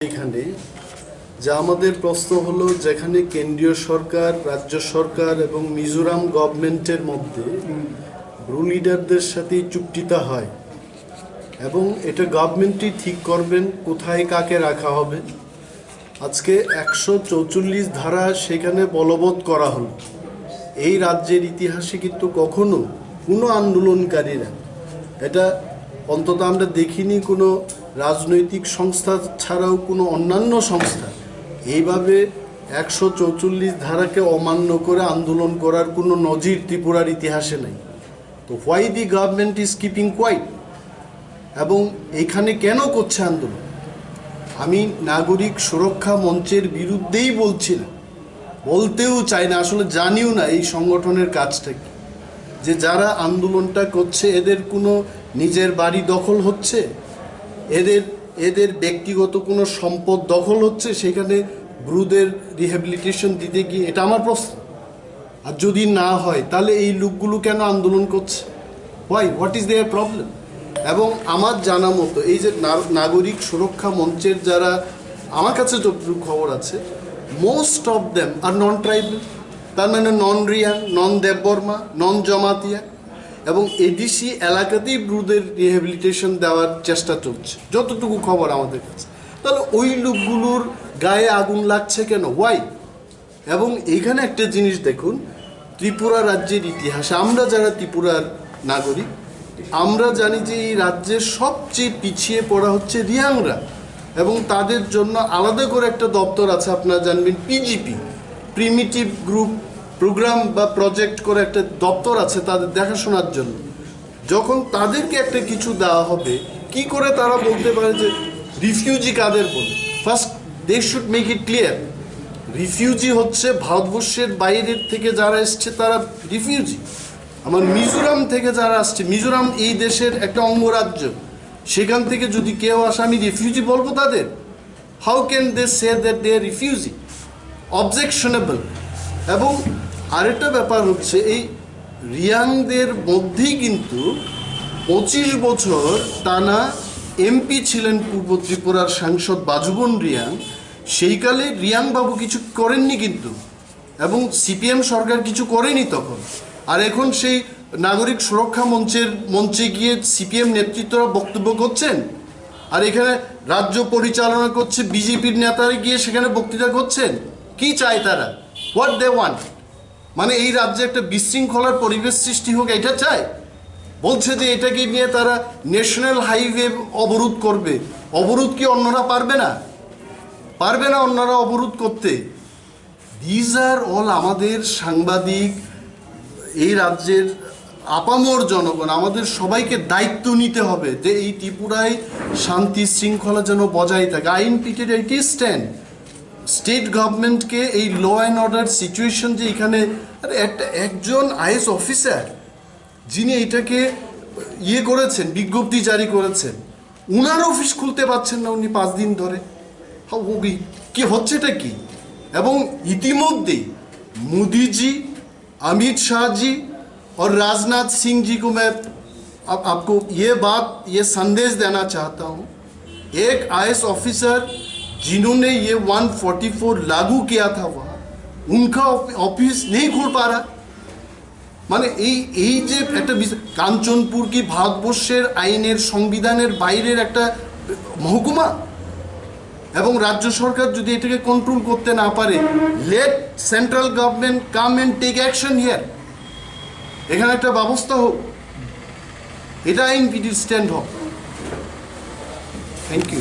এখানে যা আমাদের প্রশ্ন হলো, যেখানে কেন্দ্রীয় সরকার, রাজ্য সরকার এবং মিজোরাম গভর্নমেন্টের মধ্যে ব্রু লিডারদের সাথে চুক্তিটা হয় এবং এটা গভর্নমেন্টই ঠিক করবেন কোথায় কাকে রাখা হবে। আজকে 144 ধারা সেখানে বলবৎ করা হলো। এই রাজ্যের ইতিহাসে কিন্তু কখনো কোনো আন্দোলনকারীরা, এটা অন্তত আমরা দেখিনি কোনো রাজনৈতিক সংস্থা ছাড়াও কোনো অন্যান্য সংস্থা এইভাবে 144 ধারাকে অমান্য করে আন্দোলন করার কোনো নজির ত্রিপুরার ইতিহাসে নেই। তো why the government is keeping quiet, এবং এখানে কেন করছে আন্দোলন? আমি নাগরিক সুরক্ষা মঞ্চের বিরুদ্ধেই বলছি না, বলতেও চাই না, আসলে জানিও না এই সংগঠনের কাজটা কি। যে যারা আন্দোলনটা করছে এদের কোনো নিজের বাড়ি দখল হচ্ছে, এদের ব্যক্তিগত কোনো সম্পদ দখল হচ্ছে সেখানে ব্রুদের রিহ্যাবিলিটেশন দিতে গিয়ে? এটা আমার প্রশ্ন। আর যদি না হয় তাহলে এই লোকগুলো কেন আন্দোলন করছে? What is their problem? এবং আমার জানা মতো এই যে নাগরিক সুরক্ষা মঞ্চের যারা, আমার কাছে যতটুকু খবর আছে, most of them are non tribal, তার মানে নন রিয়াং, নন দেববর্মা, নন জমাতিয়া, এবং এডিসি এলাকাতেই ব্রুদের রিহ্যাবিলিটেশন দেওয়ার চেষ্টা চলছে যতটুকু খবর আমাদের কাছে। তাহলে ওই লোকগুলোর গায়ে আগুন লাগছে কেন? হোয়াই? এবং এইখানে একটা জিনিস দেখুন, ত্রিপুরা রাজ্যের ইতিহাসে আমরা যারা ত্রিপুরার নাগরিক, আমরা জানি যে এই রাজ্যের সবচেয়ে পিছিয়ে পড়া হচ্ছে রিয়াংরা, এবং তাদের জন্য আলাদা করে একটা দপ্তর আছে, আপনারা জানবেন, পিজিপি, প্রিমিটিভ গ্রুপ প্রোগ্রাম বা প্রজেক্ট করে একটা দপ্তর আছে তাদের দেখাশোনার জন্য। যখন তাদেরকে একটা কিছু দেওয়া হবে, কি করে তারা বলতে পারে যে রিফিউজি কাদের বলে? First they should make it clear. Refugee হচ্ছে ভারতবর্ষের বাইরের থেকে যারা এসছে তারা রিফিউজি। আমার মিজোরাম থেকে যারা আসছে, মিজোরাম এই দেশের একটা অঙ্গরাজ্য, সেখান থেকে যদি কেউ আসে আমি রিফিউজি বলবো তাদের? How can they say that they are refugee? Objectionable. এবং আরেকটা ব্যাপার হচ্ছে, এই রিয়াংদের মধ্যেই কিন্তু 25 বছর টানা এমপি ছিলেন পূর্ব ত্রিপুরার সাংসদ বাজুবন রিয়াং। সেইকালে রিয়াং বাবু কিছু করেননি কিন্তু, এবং সিপিএম সরকার কিছু করেনি তখন। আর এখন সেই নাগরিক সুরক্ষা মঞ্চে গিয়ে সিপিএম নেতৃত্বরা বক্তব্য করছেন, আর এখানে রাজ্য পরিচালনা করছে বিজেপির নেতারা গিয়ে সেখানে বক্তৃতা করছেন। কি চায় তারা? What they want? মানে এই রাজ্যে একটা বিশৃঙ্খলার পরিবেশ সৃষ্টি হোক, এটা চায়? বলছে যে এটাকে নিয়ে তারা ন্যাশনাল হাইওয়ে অবরোধ করবে। অবরোধ কি অন্যরা পারবে না? পারবে না অন্যরা অবরোধ করতে? দিজ আর অল আমাদের সাংবাদিক, এই রাজ্যের আপামর জনগণ, আমাদের সবাইকে দায়িত্ব নিতে হবে যে এই ত্রিপুরায় শান্তি শৃঙ্খলা যেন বজায় থাকে। আইন pitted it is stand. State গভর্নমেন্টকে এই ল অ্যান্ড অর্ডার সিচুয়েশন, যে এখানে একজন আইএস অফিসার যিনি এটাকে করেছেন, বিজ্ঞপ্তি জারি করেছেন, উনার অফিস খুলতে পারছেন না উনি 5 দিন ধরে। কি হচ্ছে এটা কি? এবং ইতিমধ্যেই মোদীজি, अमित शाह जी और राजनाथ सिंह जी को मैं आपको ये संदेश देना चाहता हूँ। एक आईएएस ऑफिसर जिन्होंने ये 144 लागू किया था, वहाँ उनका ऑफिस नहीं खुल पा रहा। মানে এই যে একটা কাঞ্চনপুর কি ভারতবর্ষের আইনের সংবিধানের বাইরের একটা মহকুমা? এবং রাজ্য সরকার যদি এটাকে কন্ট্রোল করতে না পারে, let central government come and take action here. এখানে একটা ব্যবস্থা হোক, এটা আইন পিটি স্ট্যান্ড হোক। Thank you.